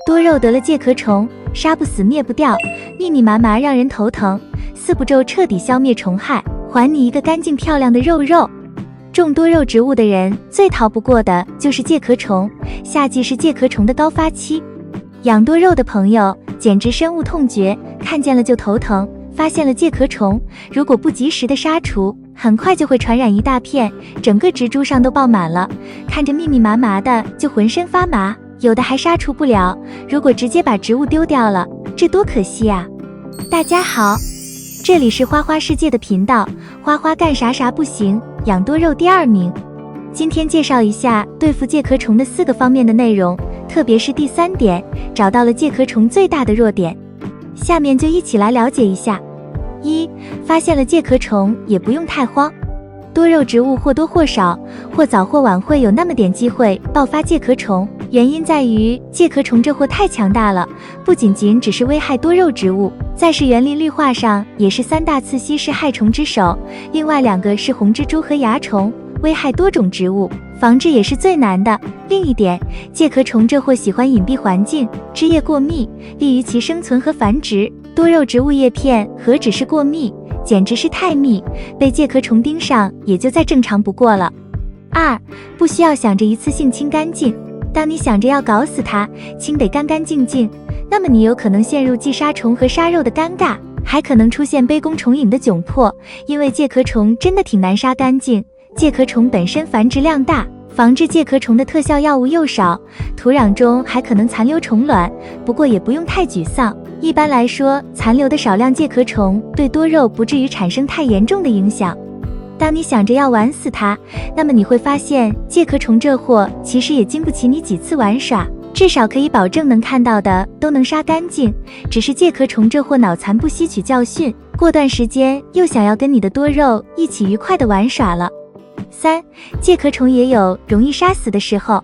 多肉得了介壳虫，杀不死灭不掉，密密麻麻让人头疼。4步骤彻底消灭虫害，还你一个干净漂亮的肉肉。种多肉植物的人最逃不过的就是介壳虫，夏季是介壳虫的高发期。养多肉的朋友简直深恶痛绝，看见了就头疼，发现了介壳虫，如果不及时的杀除，很快就会传染一大片，整个植株上都爆满了，看着密密麻麻的就浑身发麻，有的还杀除不了，如果直接把植物丢掉了，这多可惜啊！大家好，这里是花花世界的频道，花花干啥啥不行，养多肉第2名。今天介绍一下对付介壳虫的4个方面的内容，特别是第3点，找到了介壳虫最大的弱点。下面就一起来了解一下。1. 发现了介壳虫也不用太慌，多肉植物或多或少，或早或晚会有那么点机会爆发介壳虫，原因在于介壳虫这货太强大了，不仅只是危害多肉植物，在是园林绿化上也是3大次稀世害虫之首，另外2个是红蜘蛛和蚜虫，危害多种植物，防治也是最难的。另一点，介壳虫这货喜欢隐蔽环境，枝叶过密，利于其生存和繁殖。多肉植物叶片何止是过密，简直是太密，被介壳虫盯上也就再正常不过了。2. 不需要想着一次性清干净，当你想着要搞死它，清得干干净净，那么你有可能陷入既杀虫和杀肉的尴尬，还可能出现杯弓虫影的窘迫，因为介壳虫真的挺难杀干净，介壳虫本身繁殖量大，防治介壳虫的特效药物又少，土壤中还可能残留虫卵，不过也不用太沮丧，一般来说，残留的少量介壳虫对多肉不至于产生太严重的影响。当你想着要玩死它，那么你会发现介壳虫这货其实也经不起你几次玩耍，至少可以保证能看到的都能杀干净，只是介壳虫这货脑残不吸取教训，过段时间又想要跟你的多肉一起愉快的玩耍了。3. 介壳虫也有容易杀死的时候。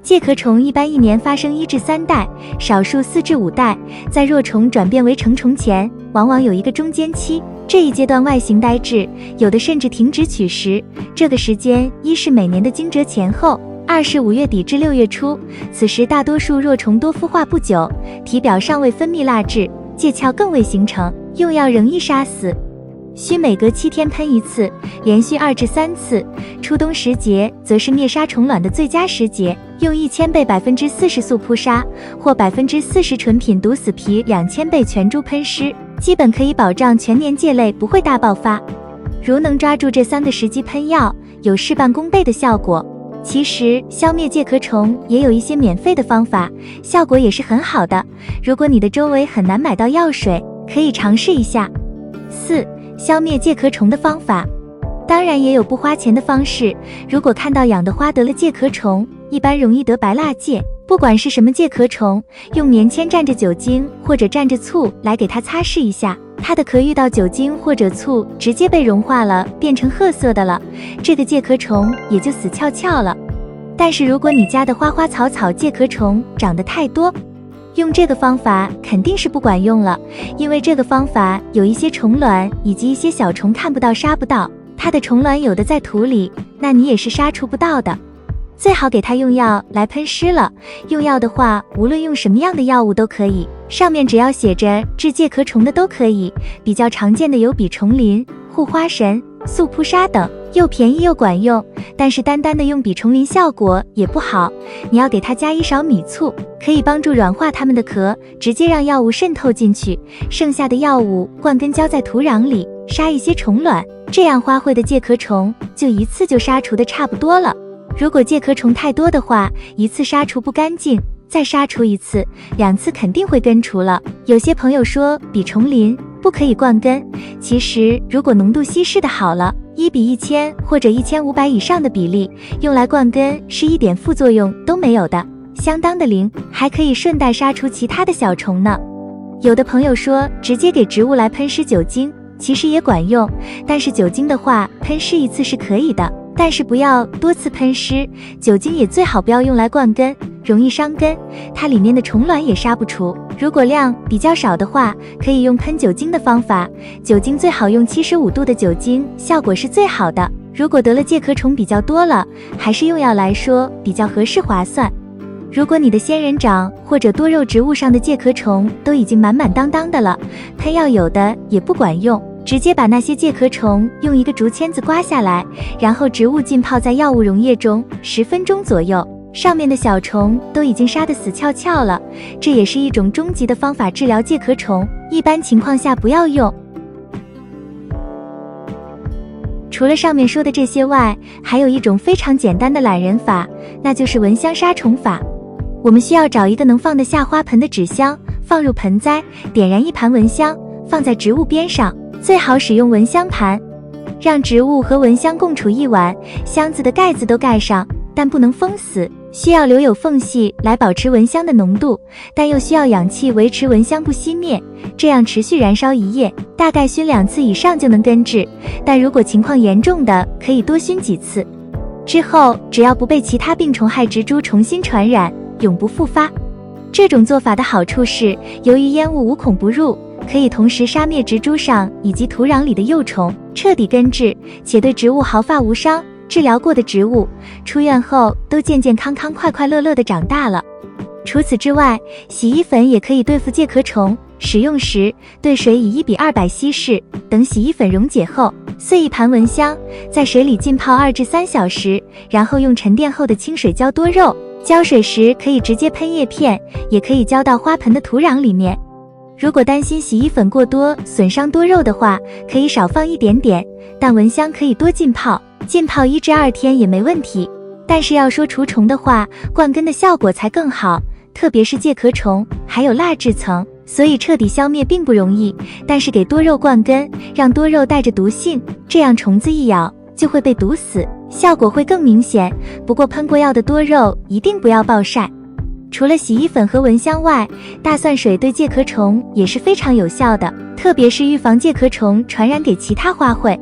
介壳虫一般1年发生1至3代，少数4至5代，在若虫转变为成虫前，往往有一个中间期，这一阶段外形呆滞，有的甚至停止取食，这个时间1是每年的惊蛰前后，2是5月底至6月初，此时大多数若虫多孵化不久，体表尚未分泌蜡质，介壳更未形成，用药仍易杀死。需每隔7天喷1次，连续2至3次。初冬时节则是灭杀虫卵的最佳时节，用1000倍40%速扑杀，或40%纯品毒死皮2000倍全株喷湿，基本可以保障全年介类不会大爆发。如能抓住这3个时机喷药，有事半功倍的效果。其实消灭介壳虫也有一些免费的方法，效果也是很好的，如果你的周围很难买到药水，可以尝试一下。4. 消灭介壳虫的方法，当然也有不花钱的方式。如果看到养的花得了介壳虫，一般容易得白蜡介，不管是什么介壳虫，用棉签蘸着酒精或者蘸着醋来给它擦拭一下，它的壳遇到酒精或者醋直接被融化了，变成褐色的了，这个介壳虫也就死翘翘了。但是如果你家的花花草草介壳虫长得太多，用这个方法肯定是不管用了，因为这个方法有一些虫卵以及一些小虫看不到杀不到，它的虫卵有的在土里，那你也是杀除不到的。最好给它用药来喷湿了，用药的话无论用什么样的药物都可以，上面只要写着治介壳虫的都可以，比较常见的有吡虫林、护花神、速扑杀等，又便宜又管用，但是单单的用吡虫林效果也不好，你要给它加1勺米醋，可以帮助软化它们的壳，直接让药物渗透进去，剩下的药物灌根浇在土壤里，杀一些虫卵，这样花卉的介壳虫就一次就杀除的差不多了。如果介壳虫太多的话，一次杀除不干净，再杀除1次2次肯定会根除了。有些朋友说吡虫林不可以灌根，其实如果浓度稀释的好了，1比1000或者1500以上的比例，用来灌根是一点副作用都没有的，相当的灵，还可以顺带杀除其他的小虫呢。有的朋友说直接给植物来喷湿酒精，其实也管用，但是酒精的话喷湿1次是可以的，但是不要多次喷湿，酒精也最好不要用来灌根，容易伤根，它里面的虫卵也杀不除。如果量比较少的话，可以用喷酒精的方法，酒精最好用75度的酒精，效果是最好的。如果得了介壳虫比较多了，还是用药来说比较合适划算。如果你的仙人掌或者多肉植物上的介壳虫都已经满满当当的了，喷药有的也不管用，直接把那些介壳虫用一个竹签子刮下来，然后植物浸泡在药物溶液中10分钟左右，上面的小虫都已经杀得死翘翘了。这也是一种终极的方法治疗介壳虫，一般情况下不要用。除了上面说的这些外，还有一种非常简单的懒人法，那就是蚊香杀虫法。我们需要找一个能放得下花盆的纸箱，放入盆栽，点燃一盘蚊香，放在植物边上，最好使用蚊香盘，让植物和蚊香共处一晚，箱子的盖子都盖上，但不能封死，需要留有缝隙来保持蚊香的浓度，但又需要氧气维持蚊香不熄灭，这样持续燃烧1夜，大概熏2次以上就能根治，但如果情况严重的，可以多熏几次。之后只要不被其他病虫害植株重新传染，永不复发。这种做法的好处是，由于烟雾无孔不入，可以同时杀灭植株上以及土壤里的幼虫，彻底根治，且对植物毫发无伤。治疗过的植物出院后都健健康康、快快乐乐地长大了。除此之外，洗衣粉也可以对付介壳虫，使用时兑水以1:200稀释，等洗衣粉溶解后，碎一盘蚊香，在水里浸泡2至3小时，然后用沉淀后的清水浇多肉。浇水时可以直接喷叶片，也可以浇到花盆的土壤里面。如果担心洗衣粉过多损伤多肉的话，可以少放一点点，但蚊香可以多浸泡1至2天也没问题。但是要说除虫的话，灌根的效果才更好，特别是介壳虫还有蜡质层，所以彻底消灭并不容易，但是给多肉灌根，让多肉带着毒性，这样虫子一咬就会被毒死，效果会更明显。不过喷过药的多肉一定不要暴晒。除了洗衣粉和蚊香外，大蒜水对介壳虫也是非常有效的，特别是预防介壳虫传染给其他花卉。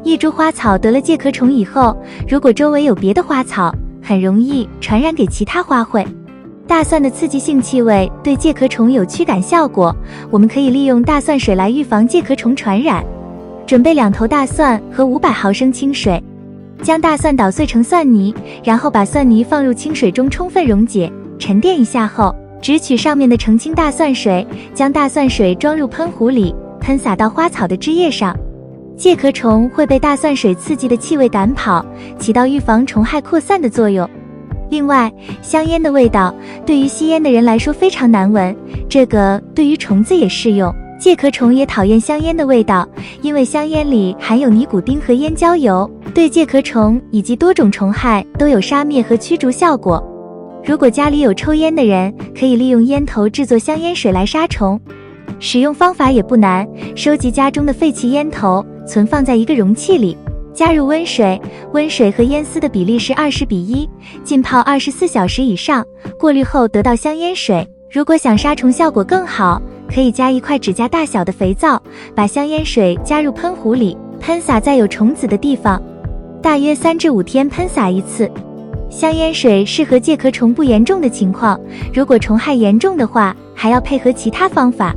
一株花草得了介壳虫以后，如果周围有别的花草，很容易传染给其他花卉。大蒜的刺激性气味对介壳虫有驱赶效果，我们可以利用大蒜水来预防介壳虫传染。准备2头大蒜和500毫升清水，将大蒜捣碎成蒜泥，然后把蒜泥放入清水中充分溶解，沉淀一下后，只取上面的澄清大蒜水，将大蒜水装入喷壶里，喷洒到花草的枝叶上。介壳虫会被大蒜水刺激的气味赶跑，起到预防虫害扩散的作用。另外，香烟的味道对于吸烟的人来说非常难闻，这个对于虫子也适用。介壳虫也讨厌香烟的味道，因为香烟里含有尼古丁和烟焦油，对介壳虫以及多种虫害都有杀灭和驱逐效果。如果家里有抽烟的人，可以利用烟头制作香烟水来杀虫。使用方法也不难，收集家中的废弃烟头，存放在一个容器里，加入温水，温水和烟丝的比例是20:1，浸泡24小时以上，过滤后得到香烟水。如果想杀虫效果更好，可以加1块指甲大小的肥皂，把香烟水加入喷壶里，喷洒在有虫子的地方，大约3至5天喷洒一次。香烟水适合介壳虫不严重的情况，如果虫害严重的话，还要配合其他方法。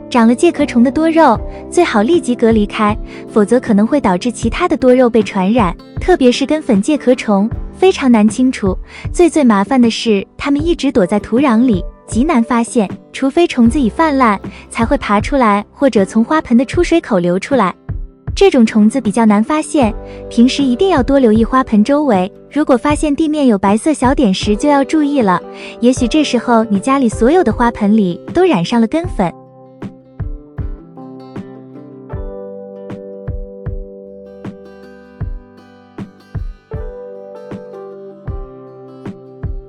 长了介壳虫的多肉，最好立即隔离开，否则可能会导致其他的多肉被传染，特别是根粉介壳虫，非常难清除。最麻烦的是，它们一直躲在土壤里，极难发现，除非虫子已泛滥，才会爬出来，或者从花盆的出水口流出来。这种虫子比较难发现，平时一定要多留意花盆周围，如果发现地面有白色小点时就要注意了，也许这时候你家里所有的花盆里都染上了根粉。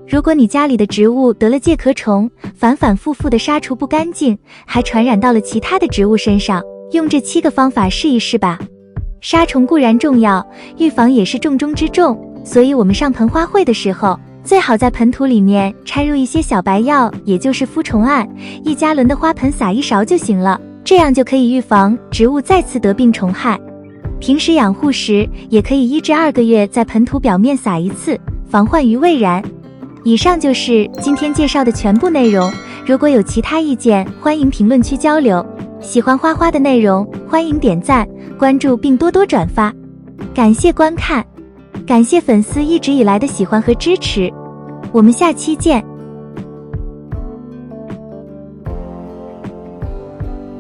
如果你家里的植物得了介壳虫，反复的杀除不干净，还传染到了其他的植物身上，用这7个方法试一试吧。杀虫固然重要，预防也是重中之重，所以我们上盆花卉的时候，最好在盆土里面掺入一些小白药，也就是敷虫胺，1加仑的花盆撒1勺就行了，这样就可以预防植物再次得病虫害。平时养护时，也可以1至2个月在盆土表面撒1次，防患于未然。以上就是今天介绍的全部内容，如果有其他意见，欢迎评论区交流。喜欢花花的内容，欢迎点赞、关注并多多转发。感谢观看，感谢粉丝一直以来的喜欢和支持，我们下期见。